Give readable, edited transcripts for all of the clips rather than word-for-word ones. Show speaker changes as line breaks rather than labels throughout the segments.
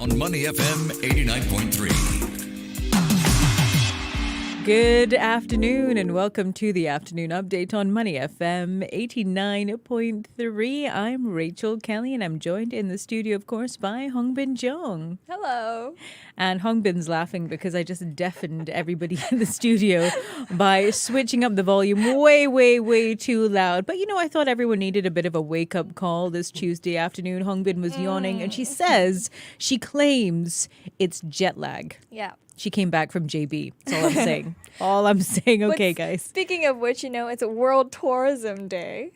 on Money FM 89.3.
Good afternoon and welcome to the afternoon update on Money FM 89.3. I'm Rachel Kelly and I'm joined in the studio, of course, by Hongbin Jeong.
Hello.
And Hongbin's laughing because I just deafened everybody in the studio by switching up the volume way too loud. But I thought everyone needed a bit of a wake-up call this Tuesday afternoon. Hongbin was yawning and she claims it's jet lag.
Yeah.
She came back from JB. That's all I'm saying. All I'm saying. Okay, guys.
Speaking of which, it's a World Tourism Day.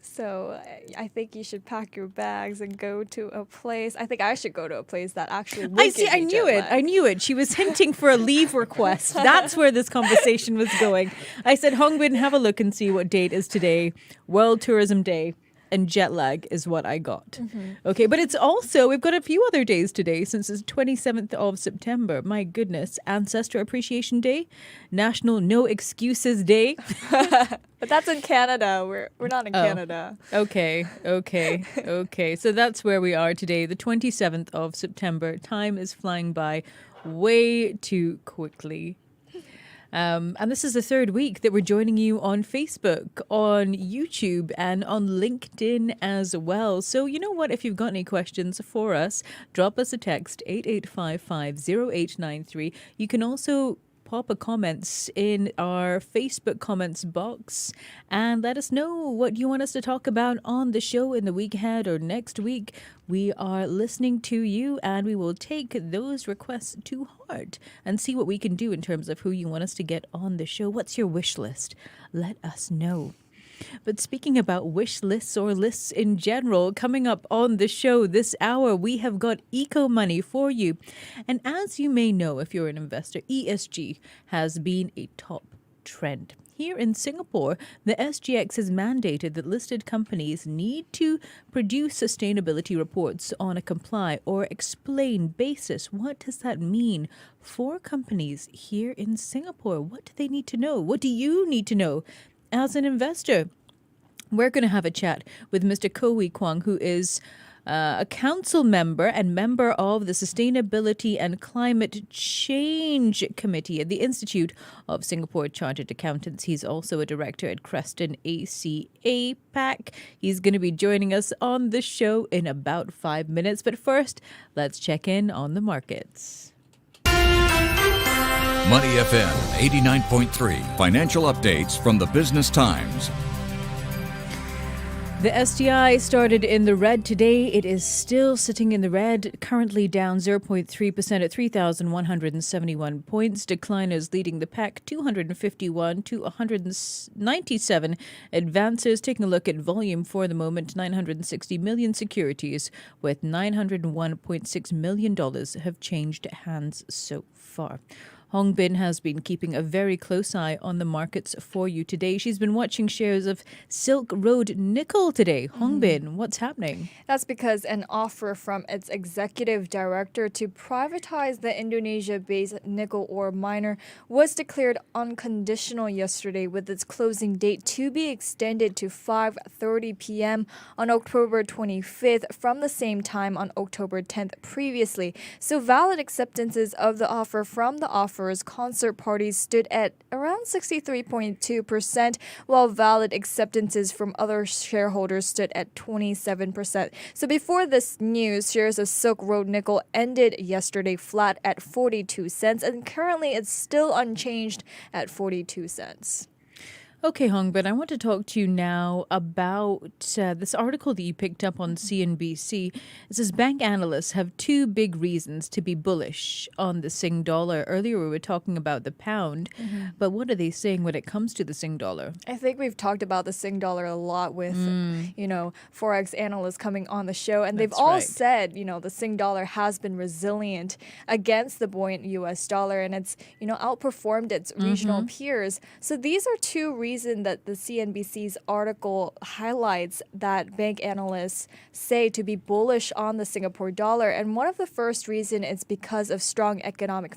So I think you should pack your bags and go to a place. I think I should go to a place that actually would give me
I knew
jet
it.
lag.
I knew it. She was hinting for a leave request. That's where this conversation was going. I said, Hongbin, have a look and see what date is today. World Tourism Day. And jet lag is what I got. Mm-hmm. Okay, but it's also, we've got a few other days today since it's 27th of September. My goodness. Ancestor Appreciation Day, National No Excuses Day.
But that's in Canada. We're not in Canada.
Okay. So that's where we are today, the 27th of September. Time is flying by way too quickly. And this is the third week that we're joining you on Facebook, on YouTube, and on LinkedIn as well. So you know what? If you've got any questions for us, drop us a text, 88550893. You can also pop a comments in our Facebook comments box and let us know what you want us to talk about on the show in the week ahead or next week. We are listening to you and we will take those requests to heart and see what we can do in terms of who you want us to get on the show. What's your wish list? Let us know. But speaking about wish lists or lists in general, coming up on the show this hour, we have got eco money for you. And as you may know, if you're an investor, ESG has been a top trend. Here in Singapore, the SGX has mandated that listed companies need to produce sustainability reports on a comply or explain basis. What does that mean for companies here in Singapore? What do they need to know? What do you need to know as an investor? We're going to have a chat with Mr. Koh Wee Kwang, who is a council member and member of the Sustainability and Climate Change Committee at the Institute of Singapore Chartered Accountants. He's also a director at Creston ACA PAC. He's going to be joining us on the show in about 5 minutes. But first, let's check in on the markets.
Money FM 89.3. Financial updates from the Business Times.
The STI started in the red today. It is still sitting in the red, currently down 0.3% at 3,171 points. Decliners leading the pack, 251 to 197 advances. Taking a look at volume for the moment, 960 million securities with $901.6 million have changed hands so far. Hongbin has been keeping a very close eye on the markets for you today. She's been watching shares of Silk Road Nickel today. Hongbin, what's happening?
That's because an offer from its executive director to privatize the Indonesia-based nickel ore miner was declared unconditional yesterday, with its closing date to be extended to 5:30 p.m. on October 25th from the same time on October 10th previously. So valid acceptances of the offer from the offer's concert parties stood at around 63.2%, while valid acceptances from other shareholders stood at 27%. So before this news, shares of Silk Road Nickel ended yesterday flat at 42 cents, and currently it's still unchanged at 42 cents.
Okay, Hongbin, I want to talk to you now about this article that you picked up on CNBC. It says bank analysts have two big reasons to be bullish on the Sing dollar. Earlier we were talking about the pound, but what are they saying when it comes to the Sing dollar?
I think we've talked about the Sing dollar a lot with, Forex analysts coming on the show, and they've all said, the Sing dollar has been resilient against the buoyant U.S. dollar, and it's, outperformed its regional peers. So these are two reasons reason that the CNBC's article highlights that bank analysts say to be bullish on the Singapore dollar. And one of the first reason is because of strong economic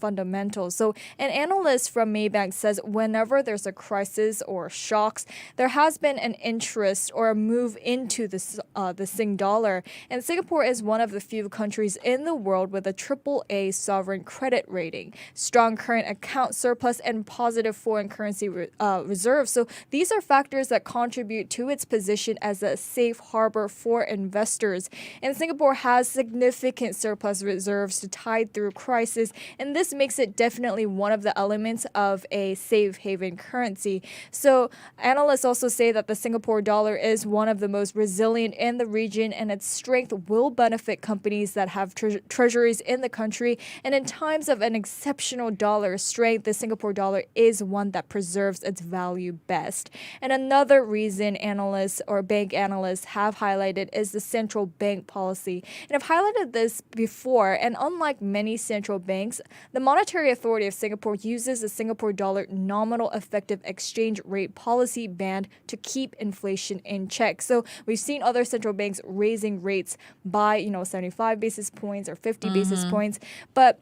fundamentals. So an analyst from Maybank says whenever there's a crisis or shocks, there has been an interest or a move into the Sing dollar. And Singapore is one of the few countries in the world with a AAA sovereign credit rating, strong current account surplus, and positive foreign currency reserves. So these are factors that contribute to its position as a safe harbor for investors. And Singapore has significant surplus reserves to tide through crisis, and this makes it definitely one of the elements of a safe haven currency. So analysts also say that the Singapore dollar is one of the most resilient in the region, and its strength will benefit companies that have treasuries in the country. And in times of an exceptional dollar strength, the Singapore dollar is one that preserves its value best. And another reason analysts or bank analysts have highlighted is the central bank policy. And I've highlighted this before, and unlike many central banks, the Monetary Authority of Singapore uses the Singapore dollar nominal effective exchange rate policy band to keep inflation in check. So we've seen other central banks raising rates by, 75 basis points or 50 basis points. But,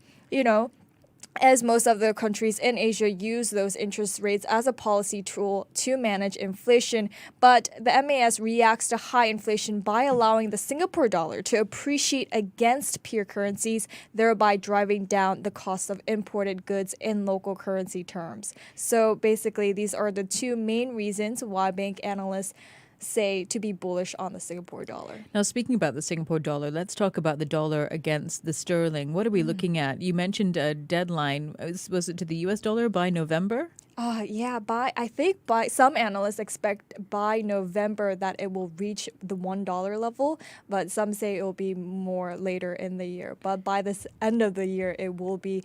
as most of the countries in Asia use those interest rates as a policy tool to manage inflation. But the MAS reacts to high inflation by allowing the Singapore dollar to appreciate against peer currencies, thereby driving down the cost of imported goods in local currency terms. So basically, these are the two main reasons why bank analysts say to be bullish on the Singapore dollar.
Now, speaking about the Singapore dollar, let's talk about the dollar against the sterling. What are we looking at? You mentioned a deadline. Was it to the US dollar by November?
I think some analysts expect by November that it will reach the $1 level, but some say it will be more later in the year. But by this end of the year, it will be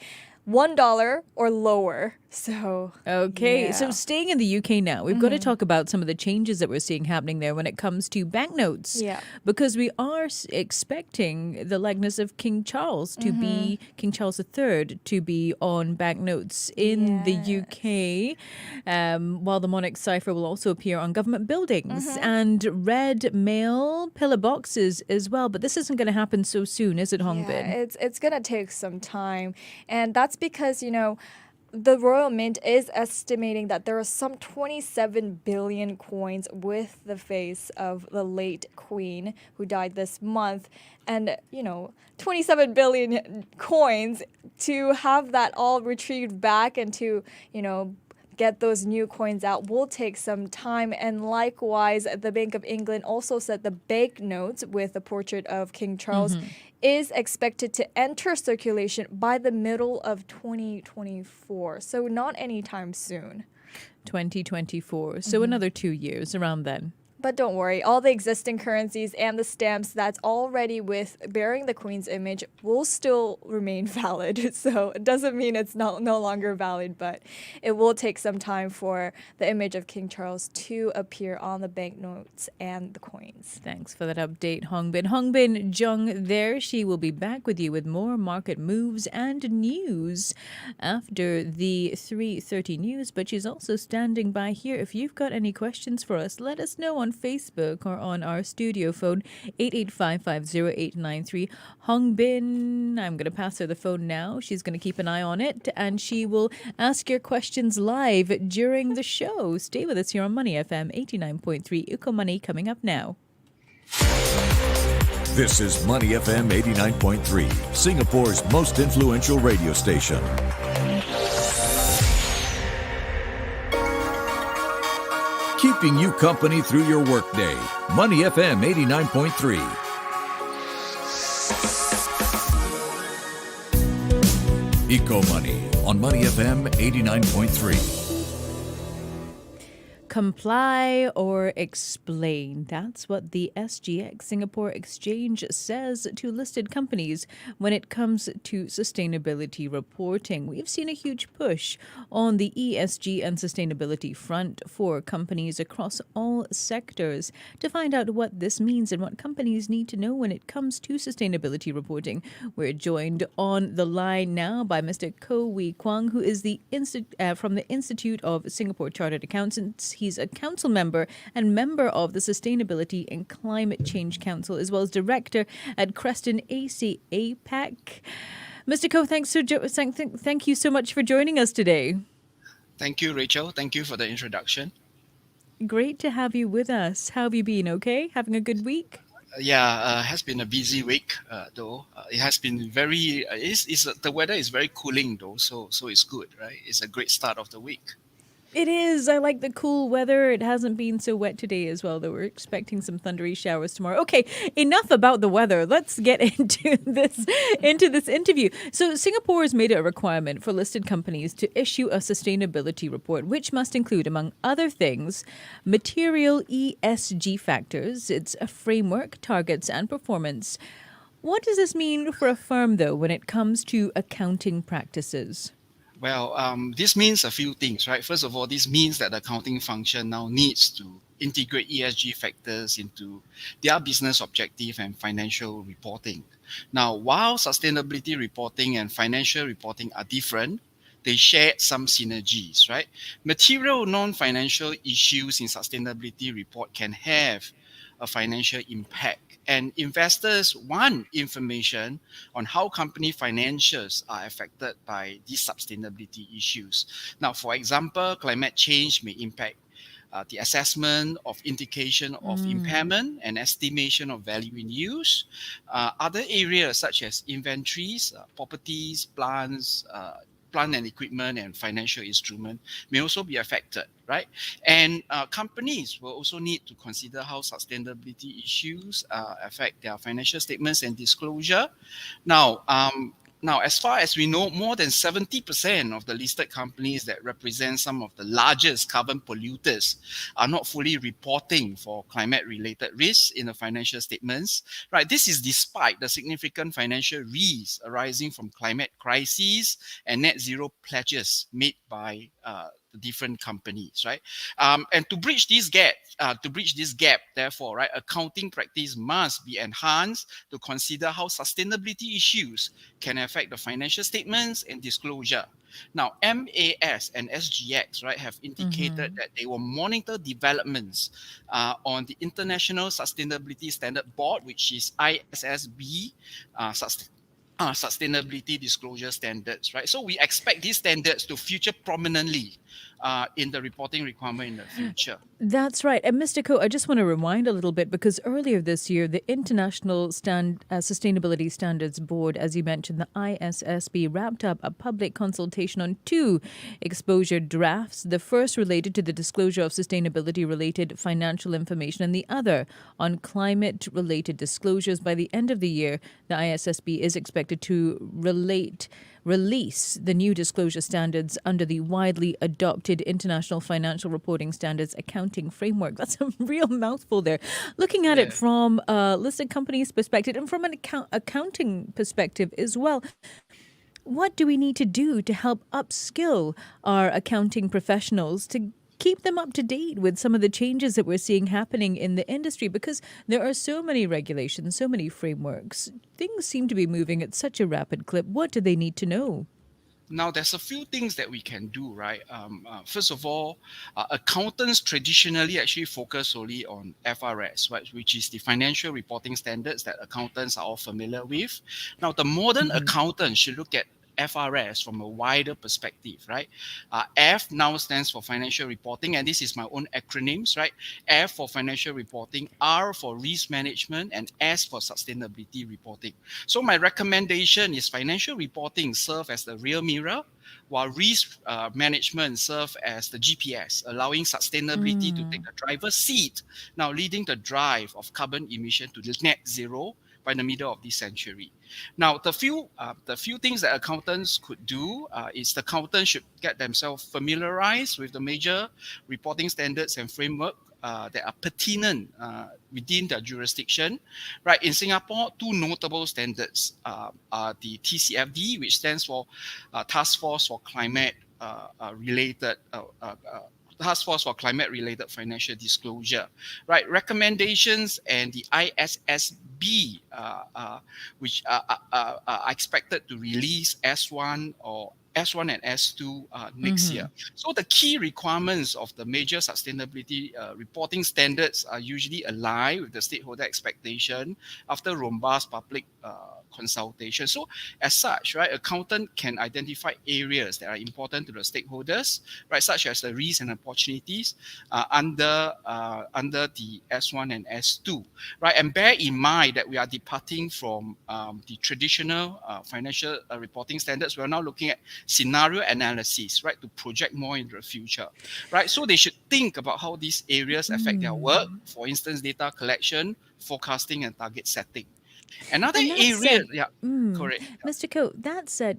$1 or lower. So
So staying in the UK now, we've got to talk about some of the changes that we're seeing happening there when it comes to banknotes.
Yeah.
Because we are expecting the likeness of King Charles to be King Charles III to be on banknotes in the UK, while the monarch cipher will also appear on government buildings and red mail pillar boxes as well. But this isn't going to happen so soon, is it, Hong Bin?
It's going to take some time, and that's because the Royal Mint is estimating that there are some 27 billion coins with the face of the late Queen who died this month. And, 27 billion coins, to have that all retrieved back and to, get those new coins out will take some time. And likewise, the Bank of England also said the banknotes with the portrait of King Charles is expected to enter circulation by the middle of 2024. So not anytime soon.
2024. So another 2 years around then.
But don't worry, all the existing currencies and the stamps that's already with bearing the Queen's image will still remain valid. So it doesn't mean it's no longer valid, but it will take some time for the image of King Charles to appear on the banknotes and the coins.
Thanks for that update, Hong Bin. Hong Bin Jung there. She will be back with you with more market moves and news after the 3:30 news. But she's also standing by here. If you've got any questions for us, let us know on Facebook or on our studio phone 88550893. Hong Bin, I'm going to pass her the phone now. She's going to keep an eye on it and she will ask your questions live during the show. Stay with us here on Money FM 89.3. Uko Money coming up now.
This is Money FM 89.3, Singapore's most influential radio station. Keeping you company through your workday. Money FM 89.3. Eco Money on Money FM 89.3.
Comply or explain. That's what the SGX Singapore Exchange says to listed companies when it comes to sustainability reporting. We've seen a huge push on the ESG and sustainability front for companies across all sectors. To find out what this means and what companies need to know when it comes to sustainability reporting, we're joined on the line now by Mr. Koh Wee Kwang, who is from the Institute of Singapore Chartered Accountants. He's a council member and member of the Sustainability and Climate Change Council, as well as director at Creston AC APAC. Mr. Koh, thank you so much for joining us today.
Thank you, Rachel. Thank you for the introduction.
Great to have you with us. How have you been? Okay? Having a good week?
Has been a busy week, though. It has been very. The weather is very cooling, though, so it's good, right? It's a great start of the week.
It is. I like the cool weather. It hasn't been so wet today as well, though we're expecting some thundery showers tomorrow. Okay, enough about the weather. Let's get into this interview. So Singapore has made it a requirement for listed companies to issue a sustainability report, which must include, among other things, material ESG factors, its a framework, targets, and performance. What does this mean for a firm, though, when it comes to accounting practices?
Well, this means a few things, right? First of all, this means that the accounting function now needs to integrate ESG factors into their business objective and financial reporting. Now, while sustainability reporting and financial reporting are different, they share some synergies, right? Material non-financial issues in sustainability report can have a financial impact, and investors want information on how company financials are affected by these sustainability issues. Now, for example, climate change may impact the assessment of indication of impairment and estimation of value in use. Other areas such as inventories, properties, plant and equipment and financial instrument may also be affected, right? And companies will also need to consider how sustainability issues affect their financial statements and disclosure. Now, as far as we know, more than 70% of the listed companies that represent some of the largest carbon polluters are not fully reporting for climate-related risks in the financial statements. Right? This is despite the significant financial risks arising from climate crises and net zero pledges made by the different companies, right? And to bridge this gap, therefore, right, accounting practice must be enhanced to consider how sustainability issues can affect the financial statements and disclosure. Now, MAS and SGX, right, have indicated that they will monitor developments on the International Sustainability Standard Board, which is ISSB, sustainability disclosure standards, right? So we expect these standards to feature prominently in the reporting requirement in the future.
That's right. And Mr. Koh, I just want to rewind a little bit because earlier this year, the International Sustainability Standards Board, as you mentioned, the ISSB, wrapped up a public consultation on two exposure drafts. The first related to the disclosure of sustainability-related financial information and the other on climate-related disclosures. By the end of the year, the ISSB is expected to release the new disclosure standards under the widely adopted International Financial Reporting Standards Accounting Framework. That's a real mouthful there. Looking at it from a listed company's perspective and from an accounting perspective as well, what do we need to do to help upskill our accounting professionals to keep them up to date with some of the changes that we're seeing happening in the industry? Because there are so many regulations, so many frameworks. Things seem to be moving at such a rapid clip. What do they need to know?
Now, there's a few things that we can do, right? First of all, accountants traditionally actually focus solely on FRS, right, which is the financial reporting standards that accountants are all familiar with. Now, the modern accountant should look at FRS from a wider perspective, right? F now stands for financial reporting, and this is my own acronyms, right? F for financial reporting, R for risk management, and S for sustainability reporting. So my recommendation is financial reporting serve as the rear mirror, while risk management serve as the GPS, allowing sustainability to take the driver's seat, now leading the drive of carbon emission to net zero by the middle of this century. Now, the few things that accountants could do is the accountant should get themselves familiarized with the major reporting standards and framework that are pertinent within their jurisdiction. Right, in Singapore, two notable standards are the TCFD, which stands for Task Force for Climate Related Task Force for Climate Related Financial Disclosure, right? Recommendations, and the ISSB, which are expected to release S1 and S2 next year. So the key requirements of the major sustainability reporting standards are usually aligned with the stakeholder expectation after robust public consultation. So as such, right, accountant can identify areas that are important to the stakeholders, right, such as the risks and opportunities under the S1 and S2, right, and bear in mind that we are departing from the traditional financial reporting standards. We are now looking at scenario analysis, right, to project more into the future, right? So they should think about how these areas affect their work. For instance, data collection, forecasting, and target setting. Another
And that
area,
said,
correct.
Mr. Koh, that said,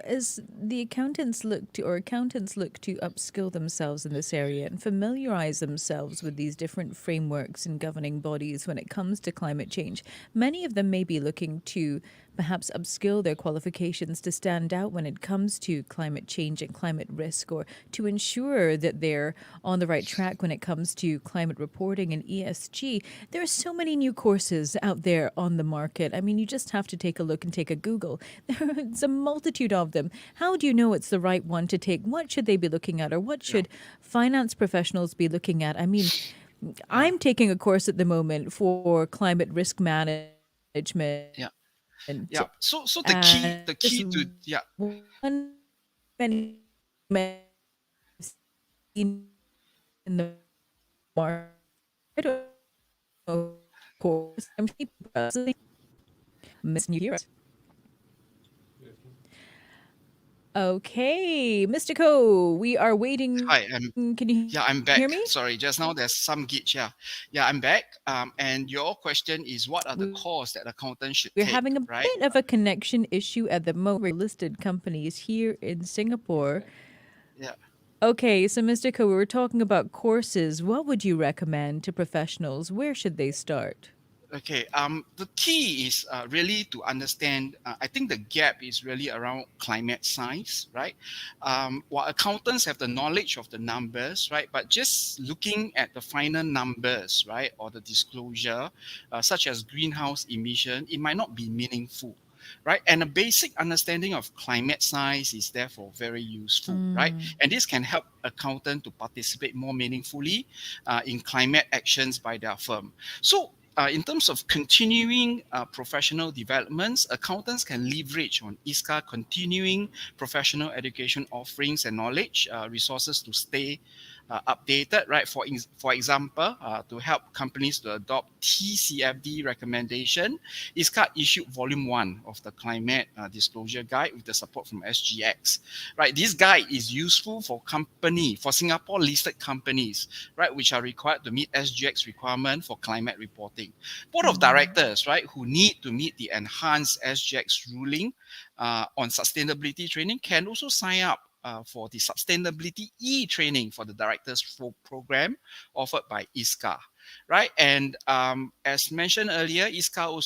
as the accountants look to upskill themselves in this area and familiarize themselves with these different frameworks and governing bodies when it comes to climate change, many of them may be looking to perhaps upskill their qualifications to stand out when it comes to climate change and climate risk, or to ensure that they're on the right track when it comes to climate reporting and ESG. There are so many new courses out there on the market. I mean, you just have to take a look and take a Google. There's a multitude of them. How do you know it's the right one to take? What should they be looking at, or what should finance professionals be looking at? I mean, I'm taking a course at the moment for climate risk management.
Yeah. So the key to
one many in the market, of course, I'm Miss New Year. Okay, Mr. Koh, we are waiting.
Hi,
Can you
I'm back.
hear me?
Sorry, just now there's some glitch. Yeah, I'm back. And your question is, what are the courses that accountants should
We're
take?
having a
right?
bit of a connection issue at the moment. We're listed companies here in Singapore.
Yeah.
Okay, so Mr. Koh, we were talking about courses. What would you recommend to professionals? Where should they start?
Okay. The key is really to understand. I think the gap is really around climate science, right? While accountants have the knowledge of the numbers, right, but just looking at the final numbers, right, or the disclosure, such as greenhouse emission, it might not be meaningful. Right, and a basic understanding of climate science is therefore very useful, right? And this can help accountants to participate more meaningfully in climate actions by their firm. So in terms of continuing professional developments, accountants can leverage on ISCA continuing professional education offerings and knowledge resources to stay updated, right? For example, to help companies to adopt TCFD recommendation, ISCA issued Volume 1 of the Climate Disclosure Guide with the support from SGX, right? This guide is useful for Singapore listed companies, right, which are required to meet SGX requirement for climate reporting. Board of directors, right, who need to meet the enhanced SGX ruling on sustainability training can also sign up for the Sustainability E-Training for the Directors Program offered by ISCA, right? And as mentioned earlier, ISCA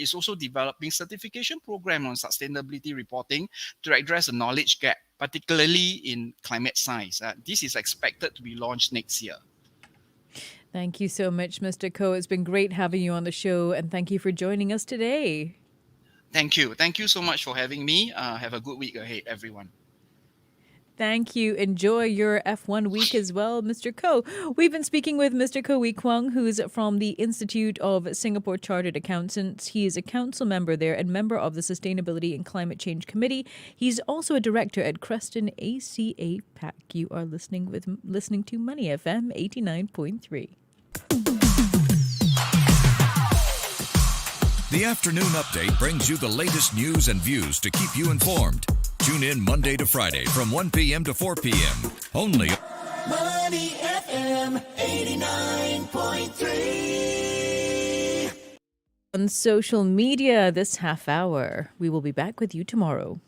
is also developing certification program on sustainability reporting to address the knowledge gap, particularly in climate science. This is expected to be launched next year.
Thank you so much, Mr. Koh. It's been great having you on the show, and thank you for joining us today.
Thank you. Thank you so much for having me. Have a good week ahead, everyone.
Thank you. Enjoy your F1 week as well, Mr. Koh. We've been speaking with Mr. Koh Wee Kwang, who's from the Institute of Singapore Chartered Accountants. He is a council member there and member of the Sustainability and Climate Change Committee. He's also a director at Creston ACA PAC. You are listening to Money FM 89.3.
The afternoon update brings you the latest news and views to keep you informed. Tune in Monday to Friday from 1 p.m. to 4 p.m. Only Money FM 89.3.
on social media this half hour. We will be back with you tomorrow.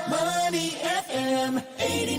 Money FM 80.